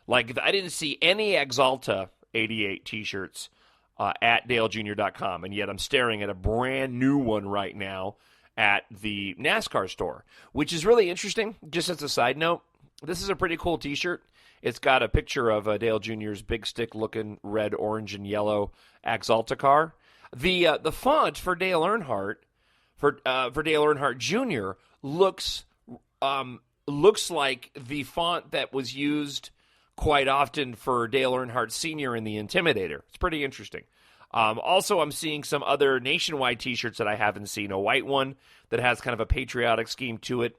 Like, I didn't see any Exalta 88 t-shirts at DaleJr.com, and yet I'm staring at a brand new one right now at the NASCAR store, which is really interesting. Just as a side note, this is a pretty cool t-shirt. It's got a picture of Dale Jr.'s big stick-looking red, orange, and yellow Exalta car. The font for Dale Earnhardt, for Dale Earnhardt Jr. looks like the font that was used quite often for Dale Earnhardt Sr. in the Intimidator. It's pretty interesting. Also, I'm seeing some other nationwide t-shirts that I haven't seen. A white one that has kind of a patriotic scheme to it,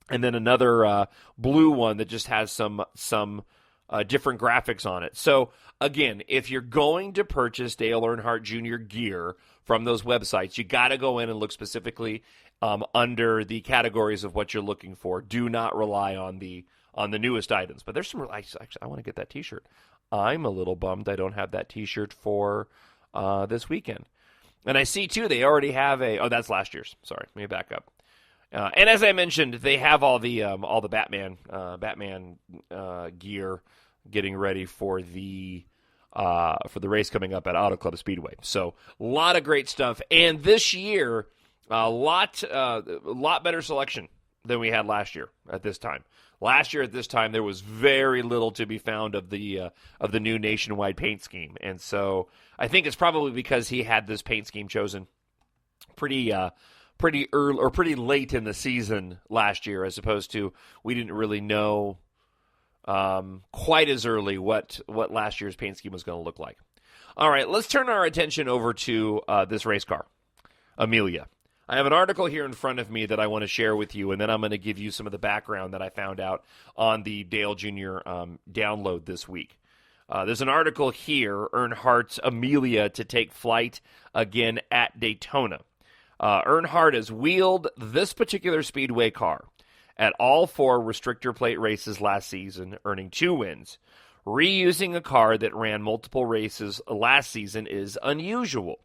and then another blue one that just has some different graphics on it. So, again, if you're going to purchase Dale Earnhardt Jr. gear from those websites, you got to go in and look specifically under the categories of what you're looking for. Do not rely on the newest items. But there's some. Actually, I want to get that T-shirt. I'm a little bummed I don't have that T-shirt for this weekend. And I see too they already have a. Oh, that's last year's. Sorry, let me back up. And as I mentioned, they have all the Batman gear getting ready for the race coming up at Auto Club Speedway. So a lot of great stuff. And this year, a lot better selection than we had last year at this time. Last year at this time, there was very little to be found of the new nationwide paint scheme, and so I think it's probably because he had this paint scheme chosen pretty early or pretty late in the season last year, as opposed to we didn't really know quite as early what last year's paint scheme was going to look like. All right, let's turn our attention over to this race car, Amelia. I have an article here in front of me that I want to share with you, and then I'm going to give you some of the background that I found out on the Dale Jr. Download this week. There's an article here, Earnhardts Amelia to take flight again at Daytona. Earnhardt has wheeled this particular speedway car at all 4 restrictor plate races last season, earning 2 wins. Reusing a car that ran multiple races last season is unusual.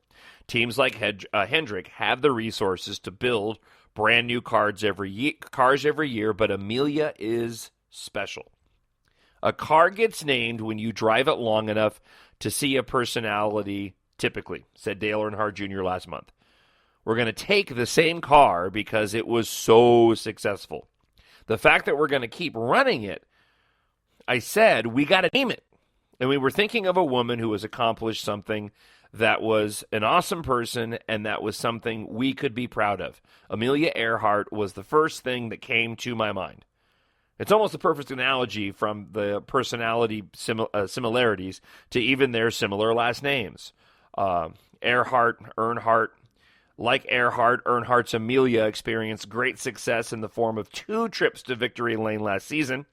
Teams like Hendrick have the resources to build brand new cars every year, but Amelia is special. A car gets named when you drive it long enough to see a personality, typically, said Dale Earnhardt Jr. last month. We're going to take the same car because it was so successful. The fact that we're going to keep running it, I said, we got to name it. And we were thinking of a woman who has accomplished something that was an awesome person, and that was something we could be proud of. Amelia Earhart was the first thing that came to my mind. It's almost a perfect analogy from the personality similarities to even their similar last names. Earnhardt. Like Earhart, Earnhardts Amelia experienced great success in the form of 2 trips to victory lane last season,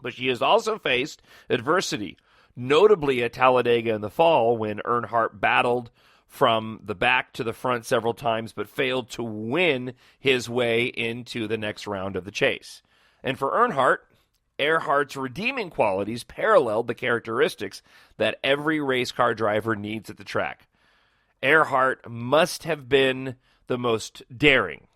but she has also faced adversity, notably at Talladega in the fall when Earnhardt battled from the back to the front several times but failed to win his way into the next round of the chase. And for Earhart's redeeming qualities paralleled the characteristics that every race car driver needs at the track. Earhart must have been the most daring.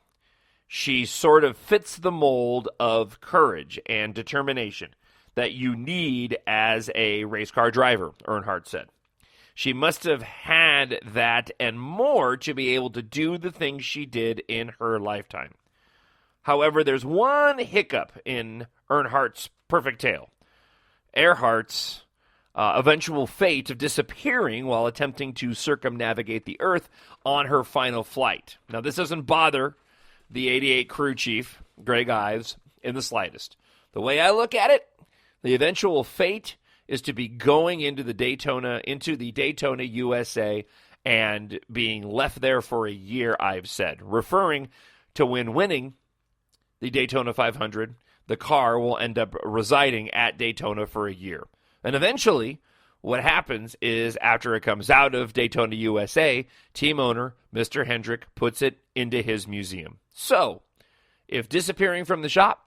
She sort of fits the mold of courage and determination that you need as a race car driver, Earnhardt said. She must have had that and more to be able to do the things she did in her lifetime. However, there's one hiccup in Earnhardt's perfect tale. Earhart's eventual fate of disappearing while attempting to circumnavigate the Earth on her final flight. Now, this doesn't bother the 88 crew chief, Greg Ives, in the slightest. The way I look at it, the eventual fate is to be going into the Daytona USA and being left there for a year, I've said. Referring to when winning the Daytona 500, the car will end up residing at Daytona for a year. And eventually, what happens is after it comes out of Daytona USA, team owner Mr. Hendrick puts it into his museum. So, if disappearing from the shop,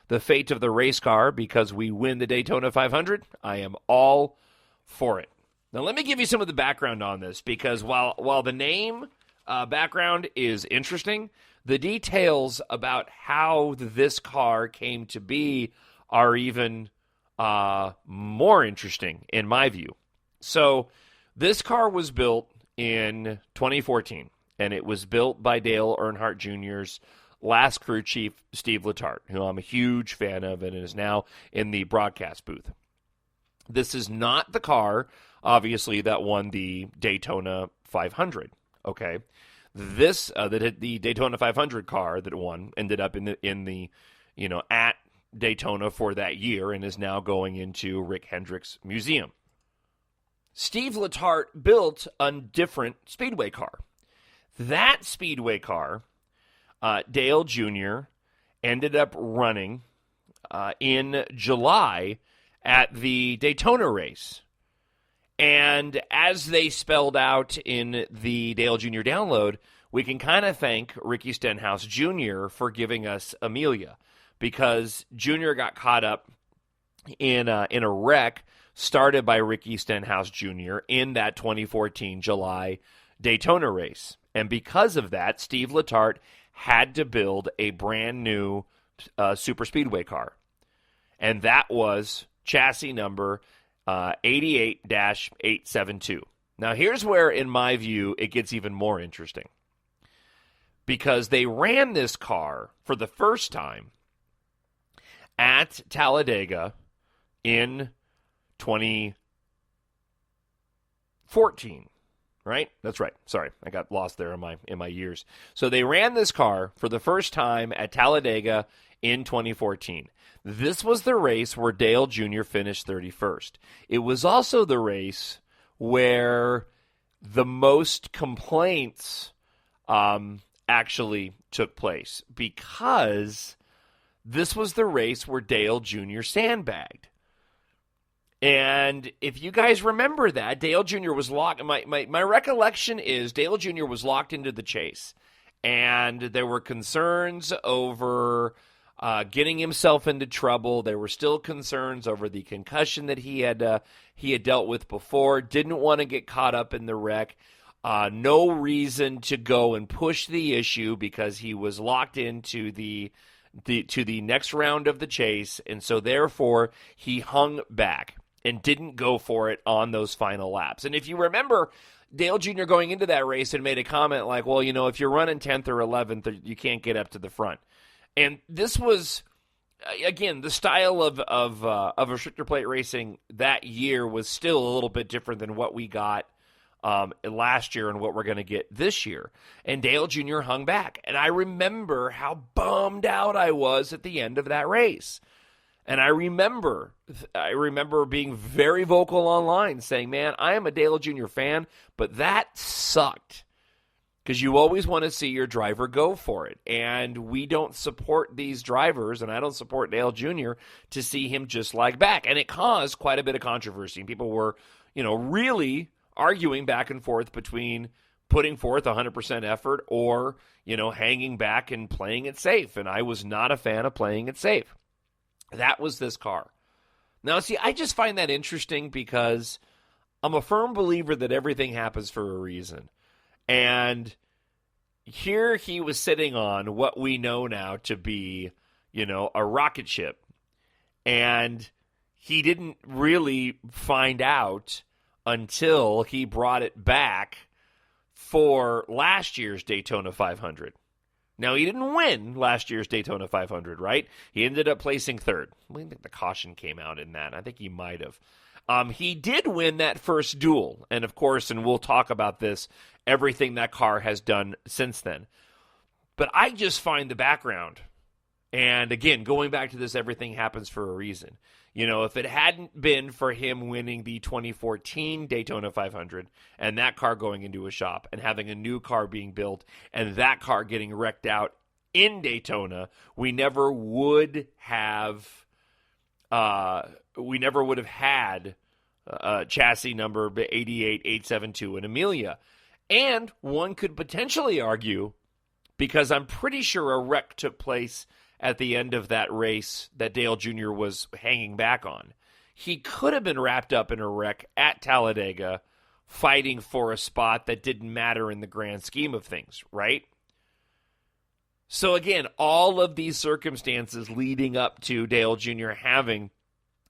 the fate of the race car because we win the Daytona 500, I am all for it. Now, let me give you some of the background on this, because while the name background is interesting, the details about how this car came to be are even more interesting in my view. So this car was built in 2014, and it was built by Dale Earnhardt Jr.'s last crew chief, Steve Letarte, who I'm a huge fan of and is now in the broadcast booth. This is not the car, obviously, that won the Daytona 500, okay? The Daytona 500 car that won ended up in the at Daytona for that year and is now going into Rick Hendrick's museum. Steve Letarte built a different speedway car. That speedway car, Dale Jr. ended up running in July at the Daytona race. And as they spelled out in the Dale Jr. download, we can kind of thank Ricky Stenhouse Jr. for giving us Amelia, because Jr. got caught up in a wreck started by Ricky Stenhouse Jr. in that 2014 July Daytona race. And because of that, Steve Letarte had to build a brand new super speedway car. And that was chassis number 88-872. Now, here's where, in my view, it gets even more interesting. Because they ran this car for the first time at Talladega in 2014, right? That's right. Sorry, I got lost there in my years. So they ran this car for the first time at Talladega in 2014. This was the race where Dale Jr. finished 31st. It was also the race where the most complaints actually took place, because this was the race where Dale Jr. sandbagged. And if you guys remember that, Dale Jr. was locked. My recollection is Dale Jr. was locked into the chase, and there were concerns over getting himself into trouble. There were still concerns over the concussion that he had dealt with before. Didn't want to get caught up in the wreck. No reason to go and push the issue because he was locked into the next round of the chase, and so therefore he hung back and didn't go for it on those final laps. And if you remember, Dale Jr. going into that race had made a comment like, well, if you're running 10th or 11th, you can't get up to the front. And this was, again, the style of restrictor plate racing that year was still a little bit different than what we got last year and what we're going to get this year. And Dale Jr. hung back. And I remember how bummed out I was at the end of that race. And I remember being very vocal online saying, man, I am a Dale Jr. fan, but that sucked. Because you always want to see your driver go for it. And we don't support these drivers, and I don't support Dale Jr. to see him just lag back. And it caused quite a bit of controversy. People were, really arguing back and forth between putting forth 100% effort or, hanging back and playing it safe. And I was not a fan of playing it safe. That was this car. Now, see, I just find that interesting because I'm a firm believer that everything happens for a reason. And here he was sitting on what we know now to be, a rocket ship. And he didn't really find out until he brought it back for last year's Daytona 500. Now, he didn't win last year's Daytona 500, right? He ended up placing third. I think the caution came out in that. I think he might have. He did win that first duel. And, of course, and we'll talk about this, everything that car has done since then. But I just find the background. And, again, going back to this, everything happens for a reason. If it hadn't been for him winning the 2014 Daytona 500 and that car going into a shop and having a new car being built and that car getting wrecked out in Daytona, we never would have had chassis number 88-872 in Amelia. And one could potentially argue, because I'm pretty sure a wreck took place at the end of that race that Dale Jr. was hanging back on. He could have been wrapped up in a wreck at Talladega fighting for a spot that didn't matter in the grand scheme of things, right? So again, all of these circumstances leading up to Dale Jr. having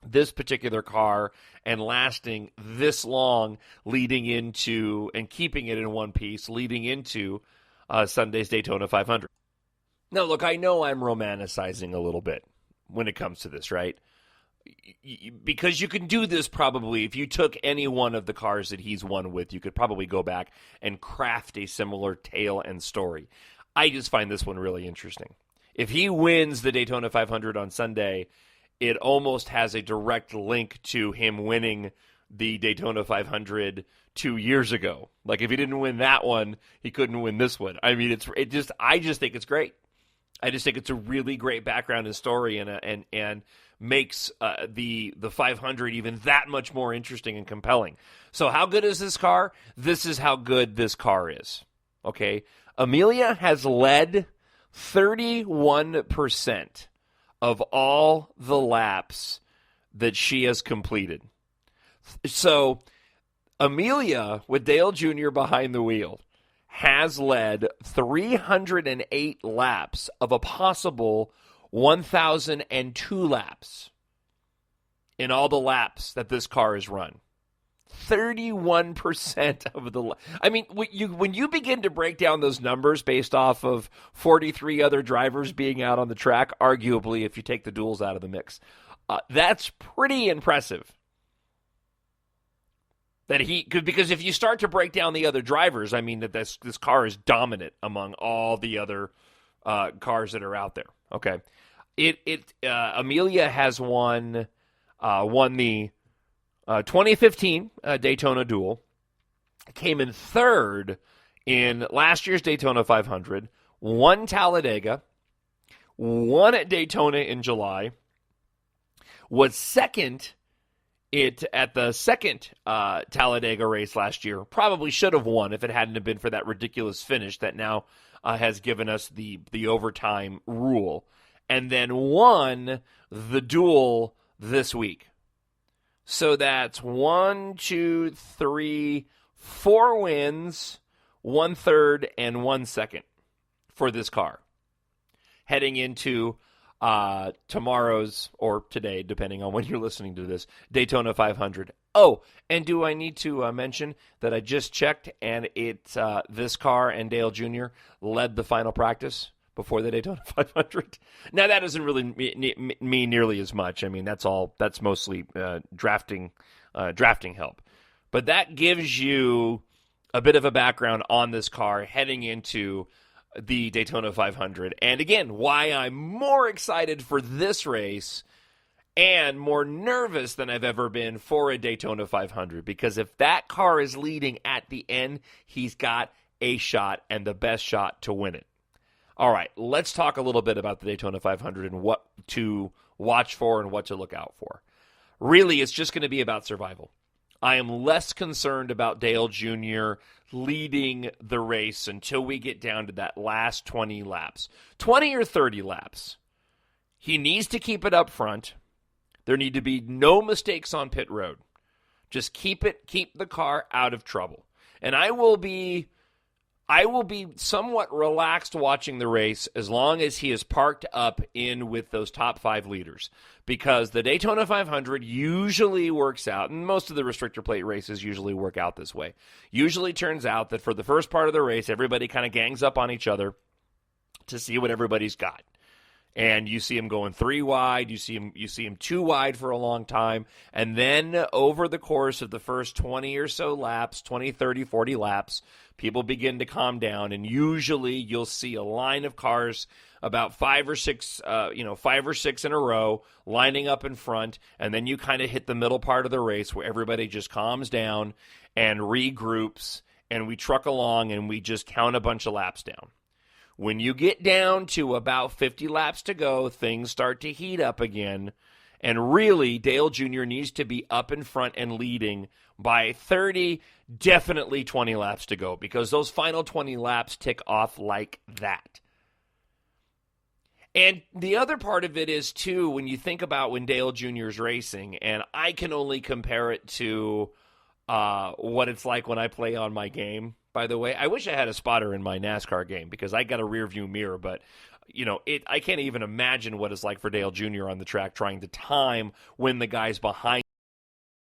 this particular car and lasting this long leading into and keeping it in one piece leading into Sunday's Daytona 500. Now, look, I know I'm romanticizing a little bit when it comes to this, right? Because you can do this probably if you took any one of the cars that he's won with, you could probably go back and craft a similar tale and story. I just find this one really interesting. If he wins the Daytona 500 on Sunday, it almost has a direct link to him winning the Daytona 500 2 years ago. Like if he didn't win that one, he couldn't win this one. I mean, I just think it's great. I just think it's a really great background and story, and makes the 500 even that much more interesting and compelling. So how good is this car? This is how good this car is. Okay, Amelia has led 31% of all the laps that she has completed. So Amelia, with Dale Jr. behind the wheel, has led 308 laps of a possible 1,002 laps in all the laps that this car has run. 31% of the... I mean, when you begin to break down those numbers based off of 43 other drivers being out on the track, arguably, if you take the duels out of the mix, that's pretty impressive. Because if you start to break down the other drivers, I mean that this car is dominant among all the other cars that are out there. Okay, Amelia has won the 2015 Daytona Duel, came in third in last year's Daytona 500, won Talladega, won at Daytona in July, was second at the second Talladega race last year. Probably should have won if it hadn't have been for that ridiculous finish that now has given us the overtime rule. And then won the duel this week. So that's 4 wins, 1 third, and 1 second for this car. Heading into tomorrow's, or today, depending on when you're listening to this, Daytona 500. Oh, and do I need to mention that I just checked, and this car and Dale Jr. led the final practice before the Daytona 500. Now, that doesn't really mean nearly as much. I mean, that's mostly drafting help. But that gives you a bit of a background on this car heading into the Daytona 500. And again, why I'm more excited for this race and more nervous than I've ever been for a Daytona 500. Because if that car is leading at the end, he's got a shot and the best shot to win it. All right, let's talk a little bit about the Daytona 500 and what to watch for and what to look out for. Really, it's just going to be about survival. I am less concerned about Dale Jr. leading the race until we get down to that last 20 laps. 20 or 30 laps. He needs to keep it up front. There need to be no mistakes on pit road. Just keep the car out of trouble. And I will be somewhat relaxed watching the race as long as he is parked up in with those top 5 leaders. Because the Daytona 500 usually works out, and most of the restrictor plate races usually work out this way. Usually turns out that for the first part of the race, everybody kind of gangs up on each other to see what everybody's got. And you see him going 3 wide, you see him 2 wide for a long time, and then over the course of the first 20 or so laps, 20, 30, 40 laps, people begin to calm down, and usually you'll see a line of cars about 5 or 6 in a row lining up in front, and then you kind of hit the middle part of the race where everybody just calms down and regroups, and we truck along and we just count a bunch of laps down. When you get down to about 50 laps to go, things start to heat up again. And really, Dale Jr. needs to be up in front and leading by 30, definitely 20 laps to go, because those final 20 laps tick off like that. And the other part of it is, too, when you think about when Dale Jr. is racing, and I can only compare it to what it's like when I play on my game. By the way, I wish I had a spotter in my NASCAR game because I got a rear view mirror, but I can't even imagine what it's like for Dale Jr. on the track trying to time when the guys behind